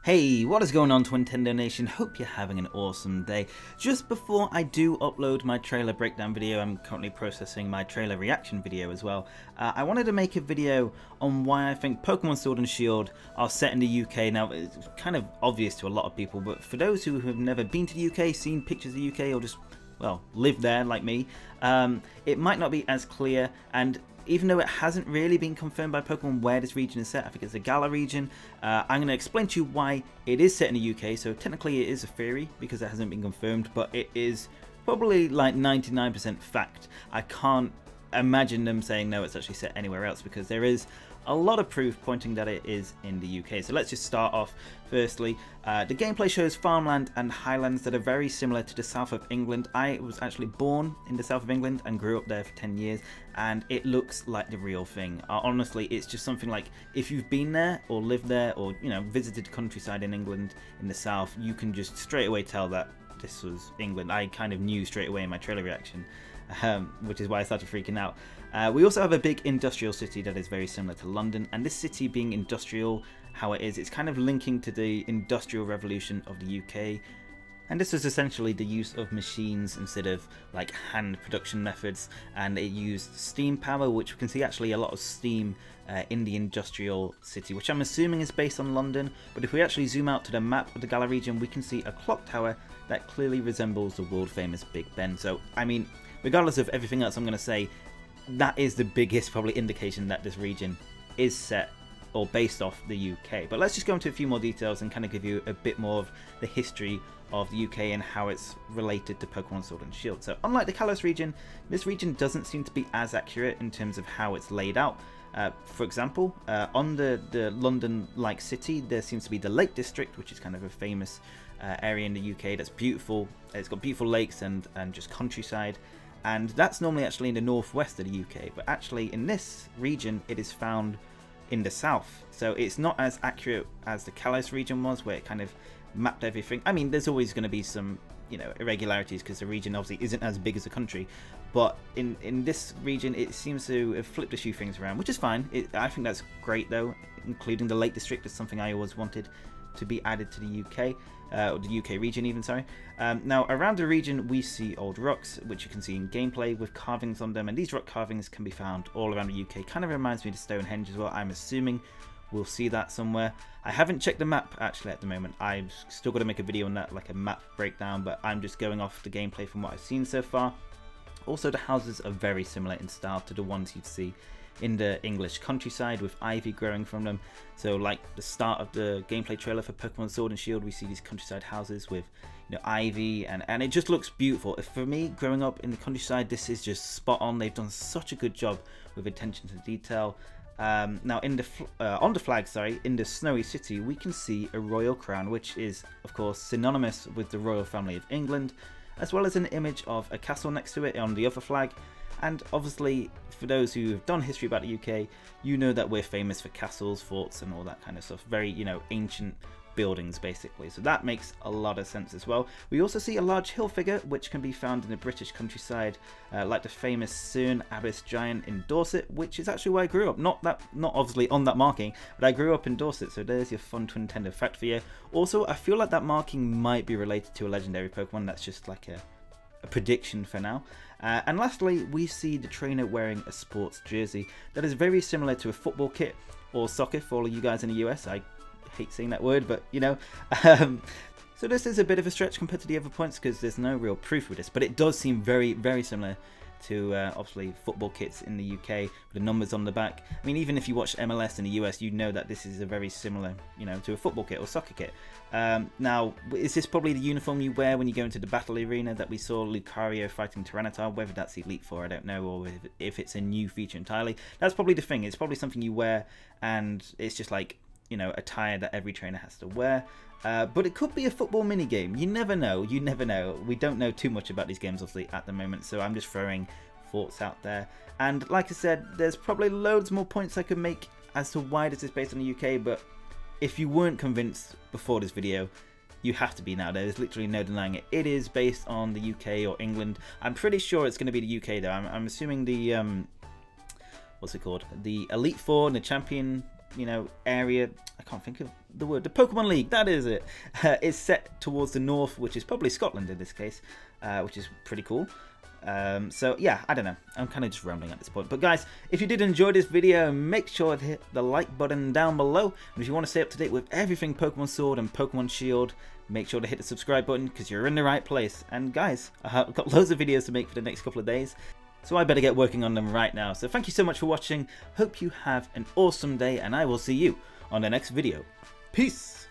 Hey, what is going on, Twintendo Nation? Hope you're having an awesome day. Just before I do upload my trailer breakdown video, I'm currently processing my trailer reaction video as well. I wanted to make a video on why I think Pokemon Sword and Shield are set in the UK. Now, it's kind of obvious to a lot of people, but for those who have never been to the UK, seen pictures of the UK, or just, well, lived there like me, it might not be as clear. And even though it hasn't really been confirmed by Pokemon where this region is set, I think it's the Galar region, I'm going to explain to you why it is set in the UK. So technically it is a theory because it hasn't been confirmed, but it is probably like 99% fact. I can't imagine them saying no, it's actually set anywhere else, because there is a lot of proof pointing that it is in the UK. So let's just start off. Firstly, the gameplay shows farmland and highlands that are very similar to the south of England. I was actually born in the south of England and grew up there for 10 years, and it looks like the real thing. Honestly, it's just something like, if you've been there or lived there, or visited the countryside in England in the south, you can just straight away tell that this was England. I kind of knew straight away in my trailer reaction, which is why I started freaking out. We also have a big industrial city that is very similar to London, and this city being industrial, how it is, it's kind of linking to the industrial revolution of the UK. And this was essentially the use of machines instead of like hand production methods, and it used steam power, which we can see actually a lot of steam in the industrial city, which I'm assuming is based on London. But if we actually zoom out to the map of the Galar region, we can see a clock tower that clearly resembles the world famous Big Ben. So I mean, regardless of everything else I'm going to say, that is the biggest probably indication that this region is set or based off the UK. But let's just go into a few more details and kind of give you a bit more of the history of the UK and how it's related to Pokemon Sword and Shield. So unlike the Kalos region, this region doesn't seem to be as accurate in terms of how it's laid out. For example, on the London-like city, there seems to be the Lake District, which is kind of a famous area in the UK that's beautiful. It's got beautiful lakes and just countryside. And that's normally actually in the northwest of the UK, but actually in this region it is found in the south. So it's not as accurate as the Kalos region was, where it kind of mapped everything. I mean, there's always going to be some irregularities because the region obviously isn't as big as the country, but in this region it seems to have flipped a few things around, which is fine. I think that's great though. Including the Lake District is something I always wanted to be added to the UK, or the UK region even, sorry. Now around the region we see old rocks, which you can see in gameplay with carvings on them, and these rock carvings can be found all around the UK. Kind of reminds me of Stonehenge as well. I'm assuming we'll see that somewhere. I haven't checked the map actually at the moment. I've still got to make a video on that, like a map breakdown, but I'm just going off the gameplay from what I've seen so far. Also, the houses are very similar in style to the ones you'd see in the English countryside, with ivy growing from them. So like the start of the gameplay trailer for Pokemon Sword and Shield, we see these countryside houses with ivy, and it just looks beautiful. For me, growing up in the countryside, this is just spot on. They've done such a good job with attention to detail. Now in the on the flag, sorry, in the snowy city, we can see a royal crown, which is of course synonymous with the royal family of England, as well as an image of a castle next to it on the other flag. And obviously, for those who have done history about the UK, you know that we're famous for castles, forts, and all that kind of stuff. Very, ancient buildings, basically. So that makes a lot of sense as well. We also see a large hill figure, which can be found in the British countryside, like the famous Cerne Abbas Giant in Dorset, which is actually where I grew up. Not obviously on that marking, but I grew up in Dorset. So there's your fun Twintendo fact for you. Also, I feel like that marking might be related to a legendary Pokemon. That's just like a prediction for now. And lastly, we see the trainer wearing a sports jersey that is very similar to a football kit or soccer for all of you guys in the US. I hate saying that word, but so this is a bit of a stretch compared to the other points because there's no real proof with this, but it does seem very, very similar to obviously football kits in the UK with the numbers on the back. I mean, even if you watch MLS in the US, you know that this is a very similar, to a football kit or soccer kit. Now, is this probably the uniform you wear when you go into the battle arena that we saw Lucario fighting Tyranitar? Whether that's Elite Four, I don't know, or if it's a new feature entirely. That's probably the thing. It's probably something you wear, and it's just like, attire that every trainer has to wear. But it could be a football mini game. You never know. You never know. We don't know too much about these games obviously at the moment, so I'm just throwing thoughts out there. And like I said, there's probably loads more points I could make as to why this is based on the UK, but if you weren't convinced before this video, you have to be now. There's literally no denying it. It is based on the UK or England. I'm pretty sure it's going to be the UK though. I'm assuming the what's it called? The Elite Four and the Champion you know, area, I can't think of the word, the Pokemon League, that is it, is set towards the north, which is probably Scotland in this case, which is pretty cool. So yeah, I don't know, I'm kind of just rambling at this point. But guys, if you did enjoy this video, make sure to hit the like button down below. And if you want to stay up to date with everything Pokemon Sword and Pokemon Shield, make sure to hit the subscribe button, because you're in the right place. And guys, I've got loads of videos to make for the next couple of days, so I better get working on them right now. So thank you so much for watching, hope you have an awesome day, and I will see you on the next video. Peace!